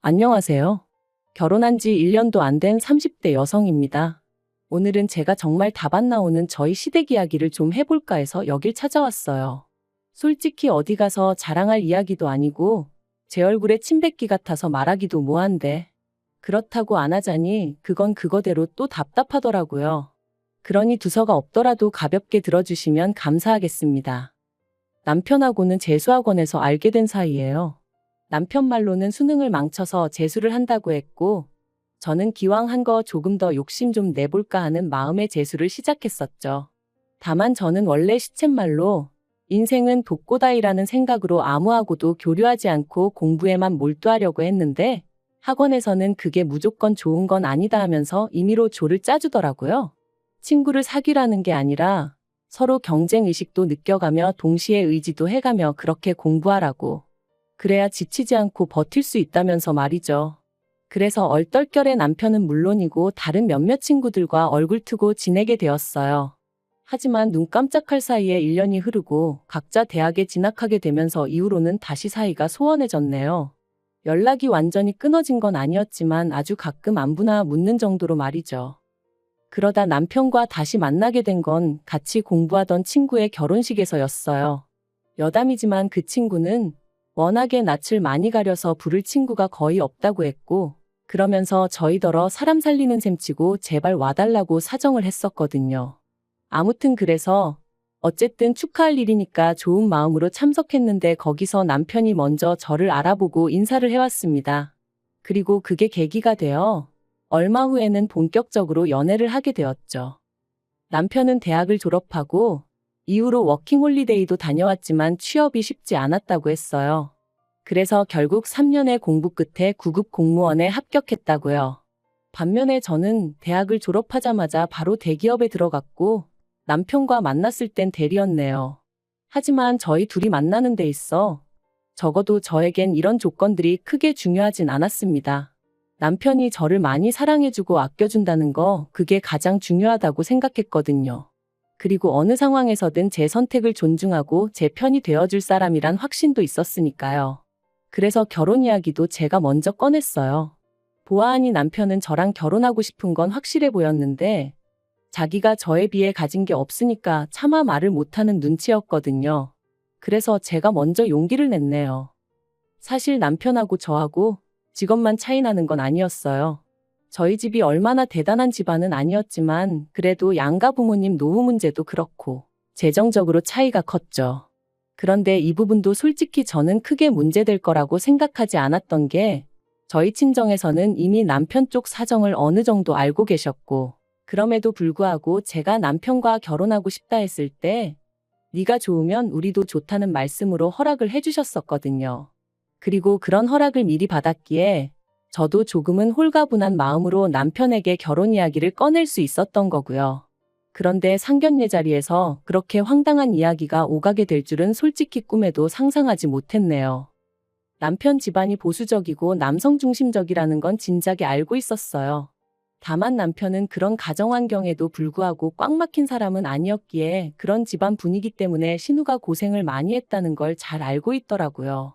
안녕하세요. 결혼한 지 1년도 안 된 30대 여성입니다. 오늘은 제가 정말 답 안 나오는 저희 시댁 이야기를 좀 해볼까 해서 여길 찾아왔어요. 솔직히 어디 가서 자랑할 이야기도 아니고 제 얼굴에 침 뱉기 같아서 말하기도 뭐한데 그렇다고 안 하자니 그건 그거대로 또 답답하더라고요. 그러니 두서가 없더라도 가볍게 들어주시면 감사하겠습니다. 남편하고는 재수학원에서 알게 된 사이예요. 남편 말로는 수능을 망쳐서 재수를 한다고 했고, 저는 기왕 한 거 조금 더 욕심 좀 내볼까 하는 마음에 재수를 시작했었죠. 다만 저는 원래 시쳇말로 인생은 독고다이라는 생각으로 아무하고도 교류하지 않고 공부에만 몰두하려고 했는데, 학원에서는 그게 무조건 좋은 건 아니다 하면서 임의로 조를 짜주더라고요. 친구를 사귀라는 게 아니라 서로 경쟁 의식도 느껴가며 동시에 의지도 해가며 그렇게 공부하라고. 그래야 지치지 않고 버틸 수 있다면서 말이죠. 그래서 얼떨결에 남편은 물론이고 다른 몇몇 친구들과 얼굴 트고 지내게 되었어요. 하지만 눈 깜짝할 사이에 1년이 흐르고 각자 대학에 진학하게 되면서 이후로는 다시 사이가 소원해졌네요. 연락이 완전히 끊어진 건 아니었지만 아주 가끔 안부나 묻는 정도로 말이죠. 그러다 남편과 다시 만나게 된 건 같이 공부하던 친구의 결혼식에서였어요. 여담이지만 그 친구는 워낙에 낯을 많이 가려서 부를 친구가 거의 없다고 했고, 그러면서 저희더러 사람 살리는 셈치고 제발 와달라고 사정을 했었거든요. 아무튼 그래서 어쨌든 축하할 일이니까 좋은 마음으로 참석했는데 거기서 남편이 먼저 저를 알아보고 인사를 해왔습니다. 그리고 그게 계기가 되어 얼마 후에는 본격적으로 연애를 하게 되었죠. 남편은 대학을 졸업하고 이후로 워킹홀리데이도 다녀왔지만 취업이 쉽지 않았다고 했어요. 그래서 결국 3년의 공부 끝에 9급 공무원에 합격했다고요. 반면에 저는 대학을 졸업하자마자 바로 대기업에 들어갔고 남편과 만났을 땐 대리였네요. 하지만 저희 둘이 만나는 데 있어 적어도 저에겐 이런 조건들이 크게 중요하진 않았습니다. 남편이 저를 많이 사랑해주고 아껴준다는 거 그게 가장 중요하다고 생각했거든요. 그리고 어느 상황에서든 제 선택을 존중하고 제 편이 되어줄 사람이란 확신도 있었으니까요. 그래서 결혼 이야기도 제가 먼저 꺼냈어요. 보아하니 남편은 저랑 결혼하고 싶은 건 확실해 보였는데 자기가 저에 비해 가진 게 없으니까 차마 말을 못하는 눈치였거든요. 그래서 제가 먼저 용기를 냈네요. 사실 남편하고 저하고 직업만 차이 나는 건 아니었어요. 저희 집이 얼마나 대단한 집안은 아니었지만 그래도 양가 부모님 노후 문제도 그렇고 재정적으로 차이가 컸죠. 그런데 이 부분도 솔직히 저는 크게 문제될 거라고 생각하지 않았던 게 저희 친정에서는 이미 남편 쪽 사정을 어느 정도 알고 계셨고 그럼에도 불구하고 제가 남편과 결혼하고 싶다 했을 때 네가 좋으면 우리도 좋다는 말씀으로 허락을 해주셨었거든요. 그리고 그런 허락을 미리 받았기에 저도 조금은 홀가분한 마음으로 남편에게 결혼 이야기를 꺼낼 수 있었던 거고요. 그런데 상견례 자리에서 그렇게 황당한 이야기가 오가게 될 줄은 솔직히 꿈에도 상상하지 못했네요. 남편 집안이 보수적이고 남성 중심적이라는 건 진작에 알고 있었어요. 다만 남편은 그런 가정 환경에도 불구하고 꽉 막힌 사람은 아니었기에 그런 집안 분위기 때문에 신우가 고생을 많이 했다는 걸 잘 알고 있더라고요.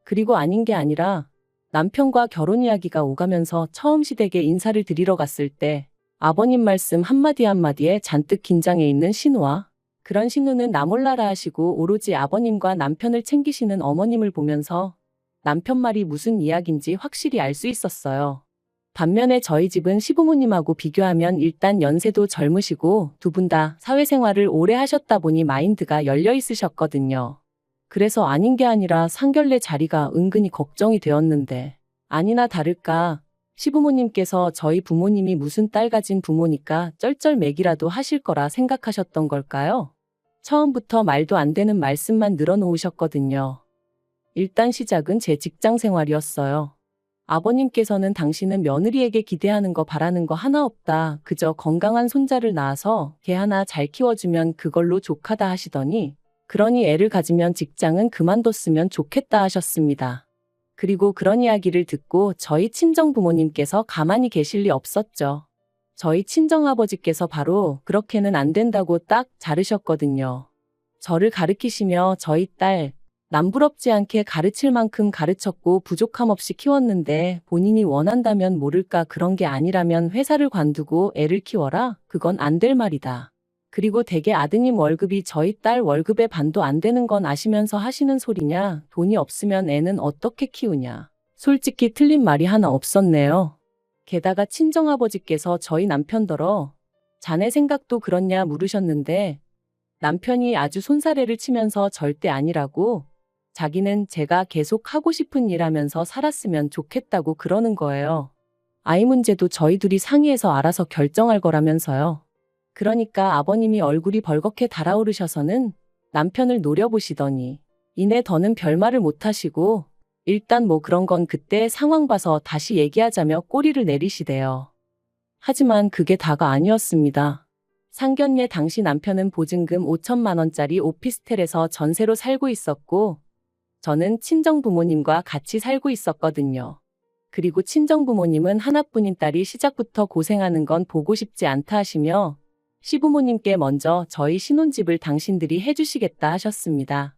그리고 아닌 게 아니라 남편과 결혼 이야기가 오가면서 처음 시댁에 인사를 드리러 갔을 때 아버님 말씀 한마디 한마디에 잔뜩 긴장해 있는 신우와 그런 신우는 나 몰라라 하시고 오로지 아버님과 남편을 챙기시는 어머님을 보면서 남편 말이 무슨 이야기인지 확실히 알 수 있었어요. 반면에 저희 집은 시부모님하고 비교하면 일단 연세도 젊으시고 두 분 다 사회생활을 오래 하셨다 보니 마인드가 열려 있으셨거든요. 그래서 아닌 게 아니라 상견례 자리가 은근히 걱정이 되었는데 아니나 다를까 시부모님께서 저희 부모님이 무슨 딸 가진 부모니까 쩔쩔매기라도 하실 거라 생각하셨던 걸까요? 처음부터 말도 안 되는 말씀만 늘어놓으셨거든요. 일단 시작은 제 직장 생활이었어요. 아버님께서는 당신은 며느리에게 기대하는 거 바라는 거 하나 없다. 그저 건강한 손자를 낳아서 걔 하나 잘 키워주면 그걸로 족하다 하시더니 그러니 애를 가지면 직장은 그만뒀으면 좋겠다 하셨습니다. 그리고 그런 이야기를 듣고 저희 친정 부모님께서 가만히 계실 리 없었죠. 저희 친정아버지께서 바로 그렇게는 안 된다고 딱 자르셨거든요. 저를 가르키시며 저희 딸, 남부럽지 않게 가르칠 만큼 가르쳤고 부족함 없이 키웠는데 본인이 원한다면 모를까 그런 게 아니라면 회사를 관두고 애를 키워라? 그건 안 될 말이다. 그리고 대개 아드님 월급이 저희 딸 월급의 반도 안 되는 건 아시면서 하시는 소리냐? 돈이 없으면 애는 어떻게 키우냐? 솔직히 틀린 말이 하나 없었네요. 게다가 친정아버지께서 저희 남편더러 자네 생각도 그렇냐 물으셨는데 남편이 아주 손사래를 치면서 절대 아니라고 자기는 제가 계속 하고 싶은 일 하면서 살았으면 좋겠다고 그러는 거예요. 아이 문제도 저희 둘이 상의해서 알아서 결정할 거라면서요. 그러니까 아버님이 얼굴이 벌겋게 달아오르셔서는 남편을 노려보시더니 이내 더는 별말을 못하시고 일단 뭐 그런 건 그때 상황 봐서 다시 얘기하자며 꼬리를 내리시대요. 하지만 그게 다가 아니었습니다. 상견례 당시 남편은 보증금 5천만 원짜리 오피스텔에서 전세로 살고 있었고 저는 친정부모님과 같이 살고 있었거든요. 그리고 친정부모님은 하나뿐인 딸이 시작부터 고생하는 건 보고 싶지 않다 하시며 시부모님께 먼저 저희 신혼집을 당신들이 해주시겠다 하셨습니다.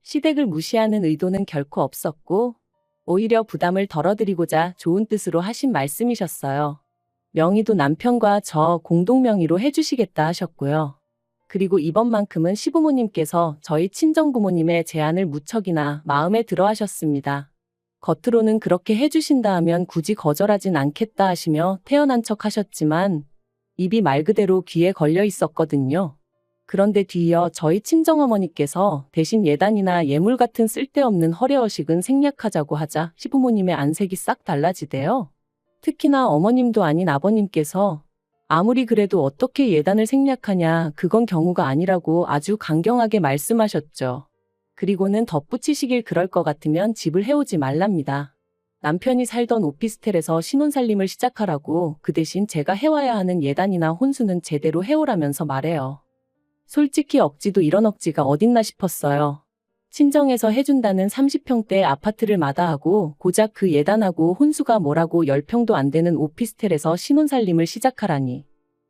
시댁을 무시하는 의도는 결코 없었고 오히려 부담을 덜어드리고자 좋은 뜻으로 하신 말씀이셨어요. 명의도 남편과 저 공동명의로 해주시겠다 하셨고요. 그리고 이번만큼은 시부모님께서 저희 친정부모님의 제안을 무척이나 마음에 들어 하셨습니다. 겉으로는 그렇게 해주신다 하면 굳이 거절하진 않겠다 하시며 태연한 척 하셨지만 입이 말 그대로 귀에 걸려 있었거든요. 그런데 뒤이어 저희 친정어머니께서 대신 예단이나 예물 같은 쓸데없는 허례허식은 생략하자고 하자 시부모님의 안색이 싹 달라지대요. 특히나 어머님도 아닌 아버님께서 아무리 그래도 어떻게 예단을 생략하냐, 그건 경우가 아니라고 아주 강경하게 말씀하셨죠. 그리고는 덧붙이시길 그럴 것 같으면 집을 해오지 말랍니다. 남편이 살던 오피스텔에서 신혼살림을 시작하라고 그 대신 제가 해와야 하는 예단이나 혼수는 제대로 해오라면서 말해요. 솔직히 억지도 이런 억지가 어딨나 싶었어요. 친정에서 해준다는 30평대 아파트를 마다하고 고작 그 예단하고 혼수가 뭐라고 10평도 안 되는 오피스텔에서 신혼살림을 시작하라니.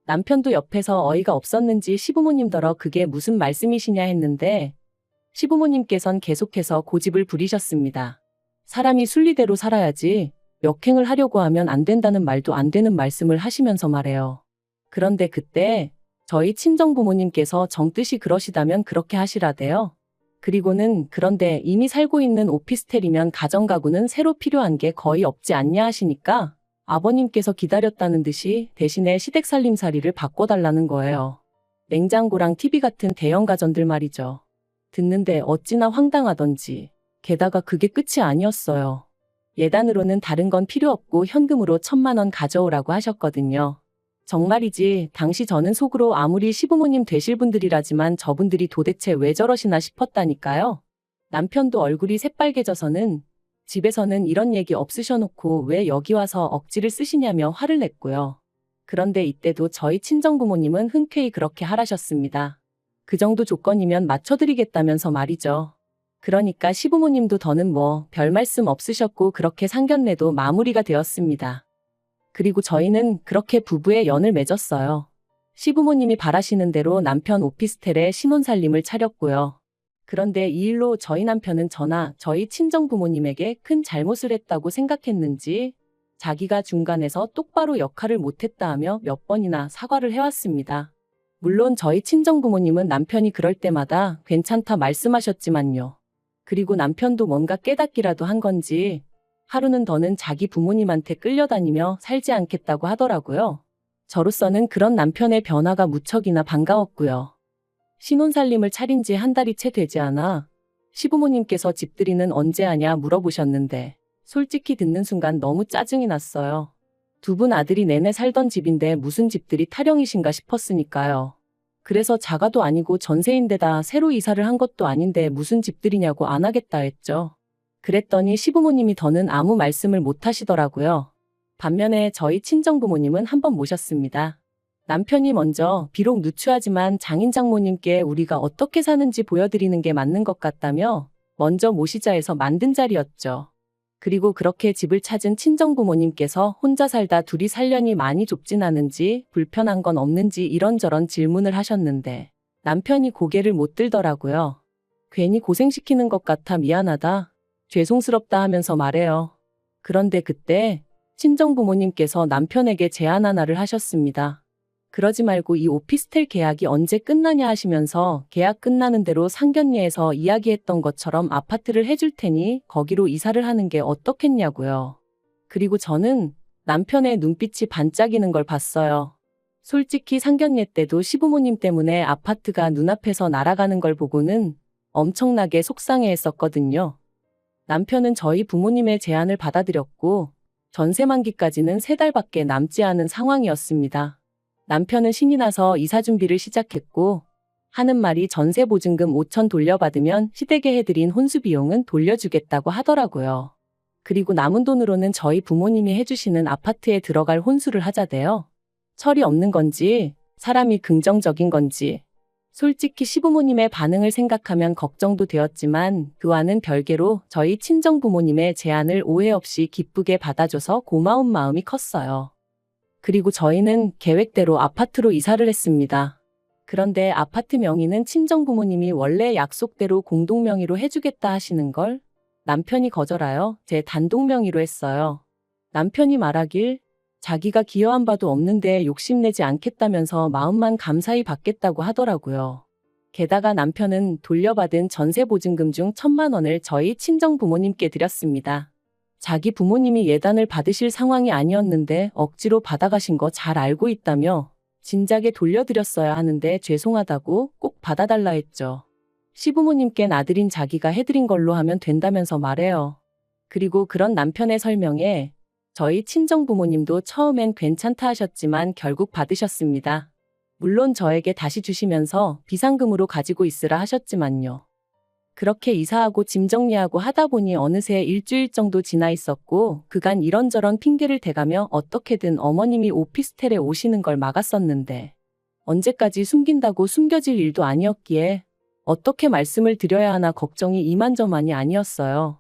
남편도 옆에서 어이가 없었는지 시부모님더러 그게 무슨 말씀이시냐 했는데 시부모님께선 계속해서 고집을 부리셨습니다. 사람이 순리대로 살아야지 역행을 하려고 하면 안 된다는 말도 안 되는 말씀을 하시면서 말해요. 그런데 그때 저희 친정부모님께서 정뜻이 그러시다면 그렇게 하시라대요. 그리고는 그런데 이미 살고 있는 오피스텔이면 가정가구는 새로 필요한 게 거의 없지 않냐 하시니까 아버님께서 기다렸다는 듯이 대신에 시댁살림살이를 바꿔달라는 거예요. 냉장고랑 TV 같은 대형 가전들 말이죠. 듣는데 어찌나 황당하던지. 게다가 그게 끝이 아니었어요. 예단으로는 다른 건 필요 없고 현금으로 1,000만 원 가져오라고 하셨거든요. 정말이지 당시 저는 속으로 아무리 시부모님 되실 분들이라지만 저분들이 도대체 왜 저러시나 싶었다니까요. 남편도 얼굴이 새빨개져서는 집에서는 이런 얘기 없으셔놓고 왜 여기 와서 억지를 쓰시냐며 화를 냈고요. 그런데 이때도 저희 친정부모님은 흔쾌히 그렇게 하라셨습니다. 그 정도 조건이면 맞춰드리겠다면서 말이죠. 그러니까 시부모님도 더는 뭐 별 말씀 없으셨고 그렇게 상견례도 마무리가 되었습니다. 그리고 저희는 그렇게 부부의 연을 맺었어요. 시부모님이 바라시는 대로 남편 오피스텔에 신혼살림을 차렸고요. 그런데 이 일로 저희 남편은 저나 저희 친정부모님에게 큰 잘못을 했다고 생각했는지 자기가 중간에서 똑바로 역할을 못했다 하며 몇 번이나 사과를 해왔습니다. 물론 저희 친정부모님은 남편이 그럴 때마다 괜찮다 말씀하셨지만요. 그리고 남편도 뭔가 깨닫기라도 한 건지 하루는 더는 자기 부모님한테 끌려다니며 살지 않겠다고 하더라고요. 저로서는 그런 남편의 변화가 무척이나 반가웠고요. 신혼살림을 차린 지 한 달이 채 되지 않아 시부모님께서 집들이는 언제 하냐 물어보셨는데 솔직히 듣는 순간 너무 짜증이 났어요. 두 분 아들이 내내 살던 집인데 무슨 집들이 타령이신가 싶었으니까요. 그래서 자가도 아니고 전세인데다 새로 이사를 한 것도 아닌데 무슨 집들이냐고 안 하겠다 했죠. 그랬더니 시부모님이 더는 아무 말씀을 못 하시더라고요. 반면에 저희 친정부모님은 한번 모셨습니다. 남편이 먼저 비록 누추하지만 장인 장모님께 우리가 어떻게 사는지 보여드리는 게 맞는 것 같다며 먼저 모시자 해서 만든 자리였죠. 그리고 그렇게 집을 찾은 친정부모님께서 혼자 살다 둘이 살려니 많이 좁진 않은지 불편한 건 없는지 이런저런 질문을 하셨는데 남편이 고개를 못 들더라고요. 괜히 고생시키는 것 같아 미안하다. 죄송스럽다 하면서 말해요. 그런데 그때 친정부모님께서 남편에게 제안 하나를 하셨습니다. 그러지 말고 이 오피스텔 계약이 언제 끝나냐 하시면서 계약 끝나는 대로 상견례에서 이야기했던 것처럼 아파트를 해줄 테니 거기로 이사를 하는 게 어떻겠냐고요. 그리고 저는 남편의 눈빛이 반짝이는 걸 봤어요. 솔직히 상견례 때도 시부모님 때문에 아파트가 눈앞에서 날아가는 걸 보고는 엄청나게 속상해했었거든요. 남편은 저희 부모님의 제안을 받아들였고 전세 만기까지는 3달밖에 남지 않은 상황이었습니다. 남편은 신이 나서 이사 준비를 시작했고 하는 말이 전세 보증금 5천 돌려받으면 시댁에 해드린 혼수 비용은 돌려주겠다고 하더라고요. 그리고 남은 돈으로는 저희 부모님이 해주시는 아파트에 들어갈 혼수를 하자대요. 철이 없는 건지 사람이 긍정적인 건지 솔직히 시부모님의 반응을 생각하면 걱정도 되었지만 그와는 별개로 저희 친정부모님의 제안을 오해 없이 기쁘게 받아줘서 고마운 마음이 컸어요. 그리고 저희는 계획대로 아파트로 이사를 했습니다. 그런데 아파트 명의는 친정부모님이 원래 약속대로 공동명의로 해주겠다 하시는 걸 남편이 거절하여 제 단독명의로 했어요. 남편이 말하길 자기가 기여한 바도 없는데 욕심내지 않겠다면서 마음만 감사히 받겠다고 하더라고요. 게다가 남편은 돌려받은 전세 보증금 중 1,000만 원을 저희 친정부모님께 드렸습니다. 자기 부모님이 예단을 받으실 상황이 아니었는데 억지로 받아가신 거 잘 알고 있다며 진작에 돌려드렸어야 하는데 죄송하다고 꼭 받아달라 했죠. 시부모님껜 아들인 자기가 해드린 걸로 하면 된다면서 말해요. 그리고 그런 남편의 설명에 저희 친정부모님도 처음엔 괜찮다 하셨지만 결국 받으셨습니다. 물론 저에게 다시 주시면서 비상금으로 가지고 있으라 하셨지만요. 그렇게 이사하고 짐 정리하고 하다 보니 어느새 일주일 정도 지나 있었고 그간 이런저런 핑계를 대가며 어떻게든 어머님이 오피스텔에 오시는 걸 막았었는데 언제까지 숨긴다고 숨겨질 일도 아니었기에 어떻게 말씀을 드려야 하나 걱정이 이만저만이 아니었어요.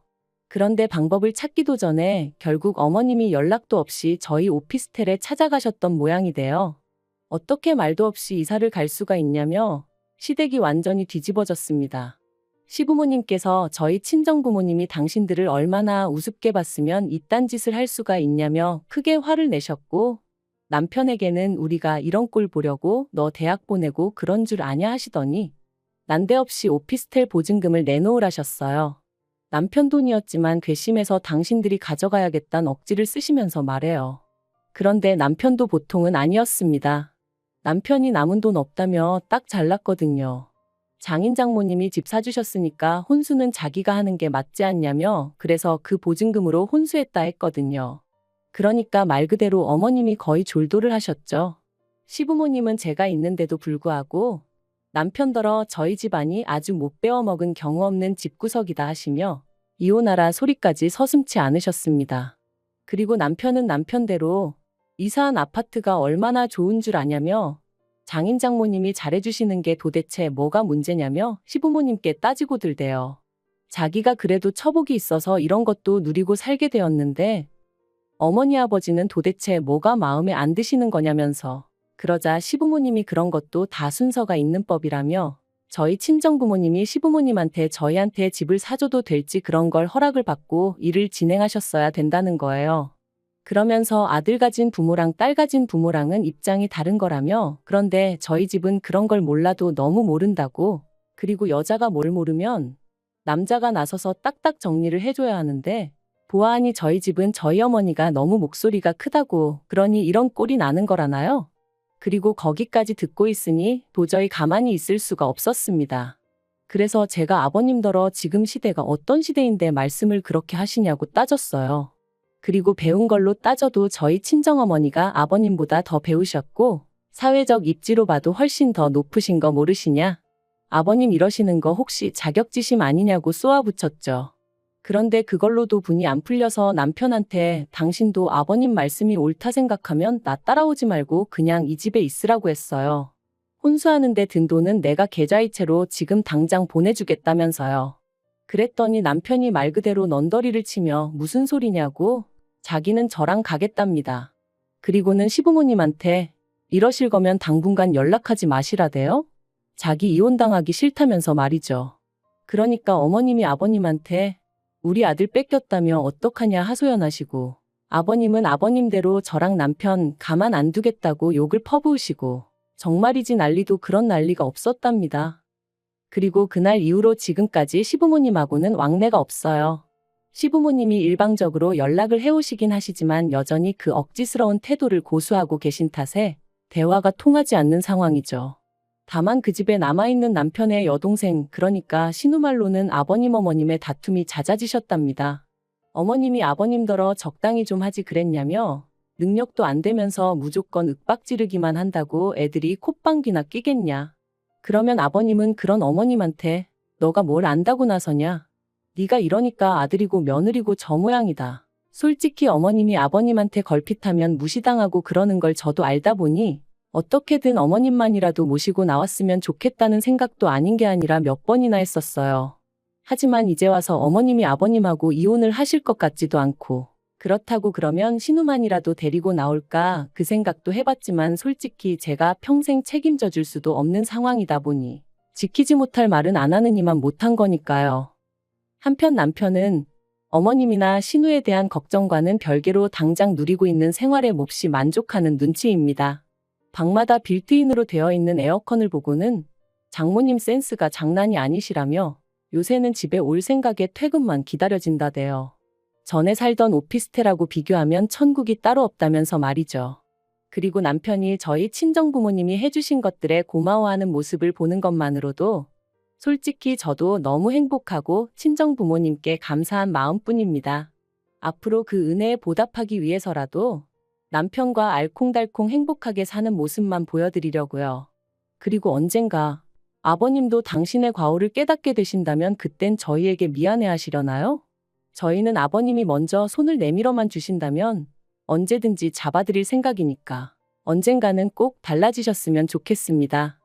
그런데 방법을 찾기도 전에 결국 어머님이 연락도 없이 저희 오피스텔에 찾아가셨던 모양이 돼요. 어떻게 말도 없이 이사를 갈 수가 있냐며 시댁이 완전히 뒤집어졌습니다. 시부모님께서 저희 친정부모님이 당신들을 얼마나 우습게 봤으면 이딴 짓을 할 수가 있냐며 크게 화를 내셨고 남편에게는 우리가 이런 꼴 보려고 너 대학 보내고 그런 줄 아냐 하시더니 난데없이 오피스텔 보증금을 내놓으라셨어요. 남편 돈이었지만 괘씸해서 당신들이 가져가야겠다는 억지를 쓰시면서 말해요. 그런데 남편도 보통은 아니었습니다. 남편이 남은 돈 없다며 딱 잘났거든요. 장인 장모님이 집 사주셨으니까 혼수는 자기가 하는 게 맞지 않냐며 그래서 그 보증금으로 혼수했다 했거든요. 그러니까 말 그대로 어머님이 거의 졸도를 하셨죠. 시부모님은 제가 있는데도 불구하고 남편더러 저희 집안이 아주 못 배워먹은 경우 없는 집구석이다 하시며 이혼하라 소리까지 서슴지 않으셨습니다. 그리고 남편은 남편대로 이사한 아파트가 얼마나 좋은 줄 아냐며 장인 장모님이 잘해주시는 게 도대체 뭐가 문제냐며 시부모님께 따지고 들대요. 자기가 그래도 처복이 있어서 이런 것도 누리고 살게 되었는데 어머니 아버지는 도대체 뭐가 마음에 안 드시는 거냐면서 그러자 시부모님이 그런 것도 다 순서가 있는 법이라며 저희 친정부모님이 시부모님한테 저희한테 집을 사줘도 될지 그런 걸 허락을 받고 일을 진행하셨어야 된다는 거예요. 그러면서 아들 가진 부모랑 딸 가진 부모랑은 입장이 다른 거라며 그런데 저희 집은 그런 걸 몰라도 너무 모른다고 그리고 여자가 뭘 모르면 남자가 나서서 딱딱 정리를 해줘야 하는데 보아하니 저희 집은 저희 어머니가 너무 목소리가 크다고 그러니 이런 꼴이 나는 거라나요? 그리고 거기까지 듣고 있으니 도저히 가만히 있을 수가 없었습니다. 그래서 제가 아버님더러 지금 시대가 어떤 시대인데 말씀을 그렇게 하시냐고 따졌어요. 그리고 배운 걸로 따져도 저희 친정어머니가 아버님보다 더 배우셨고 사회적 입지로 봐도 훨씬 더 높으신 거 모르시냐? 아버님 이러시는 거 혹시 자격지심 아니냐고 쏘아붙였죠. 그런데 그걸로도 분이 안 풀려서 남편한테 당신도 아버님 말씀이 옳다 생각하면 나 따라오지 말고 그냥 이 집에 있으라고 했어요. 혼수하는데 든 돈은 내가 계좌이체로 지금 당장 보내주겠다면서요. 그랬더니 남편이 말 그대로 넌더리를 치며 무슨 소리냐고 자기는 저랑 가겠답니다. 그리고는 시부모님한테 이러실 거면 당분간 연락하지 마시라대요? 자기 이혼당하기 싫다면서 말이죠. 그러니까 어머님이 아버님한테 우리 아들 뺏겼다며 어떡하냐 하소연하시고, 아버님은 아버님대로 저랑 남편 가만 안 두겠다고 욕을 퍼부으시고, 정말이지 난리도 그런 난리가 없었답니다. 그리고 그날 이후로 지금까지 시부모님하고는 왕래가 없어요. 시부모님이 일방적으로 연락을 해오시긴 하시지만 여전히 그 억지스러운 태도를 고수하고 계신 탓에 대화가 통하지 않는 상황이죠. 다만 그 집에 남아있는 남편의 여동생, 그러니까 신우말로는 아버님 어머님의 다툼이 잦아지셨답니다. 어머님이 아버님더러 적당히 좀 하지 그랬냐며 능력도 안 되면서 무조건 윽박지르기만 한다고 애들이 콧방귀나 끼겠냐. 그러면 아버님은 그런 어머님한테 너가 뭘 안다고 나서냐. 네가 이러니까 아들이고 며느리고 저 모양이다. 솔직히 어머님이 아버님한테 걸핏하면 무시당하고 그러는 걸 저도 알다 보니 어떻게든 어머님만이라도 모시고 나왔으면 좋겠다는 생각도 아닌 게 아니라 몇 번이나 했었어요. 하지만 이제 와서 어머님이 아버님하고 이혼을 하실 것 같지도 않고, 그렇다고 그러면 신우만이라도 데리고 나올까 그 생각도 해봤지만 솔직히 제가 평생 책임져 줄 수도 없는 상황이다 보니 지키지 못할 말은 안 하느니만 못한 거니까요. 한편 남편은 어머님이나 신우에 대한 걱정과는 별개로 당장 누리고 있는 생활에 몹시 만족하는 눈치입니다. 방마다 빌트인으로 되어 있는 에어컨을 보고는 장모님 센스가 장난이 아니시라며 요새는 집에 올 생각에 퇴근만 기다려진다대요. 전에 살던 오피스텔하고 비교하면 천국이 따로 없다면서 말이죠. 그리고 남편이 저희 친정부모님이 해주신 것들에 고마워하는 모습을 보는 것만으로도 솔직히 저도 너무 행복하고 친정부모님께 감사한 마음뿐입니다. 앞으로 그 은혜에 보답하기 위해서라도 남편과 알콩달콩 행복하게 사는 모습만 보여드리려고요. 그리고 언젠가 아버님도 당신의 과오를 깨닫게 되신다면 그땐 저희에게 미안해하시려나요? 저희는 아버님이 먼저 손을 내밀어만 주신다면 언제든지 잡아드릴 생각이니까 언젠가는 꼭 달라지셨으면 좋겠습니다.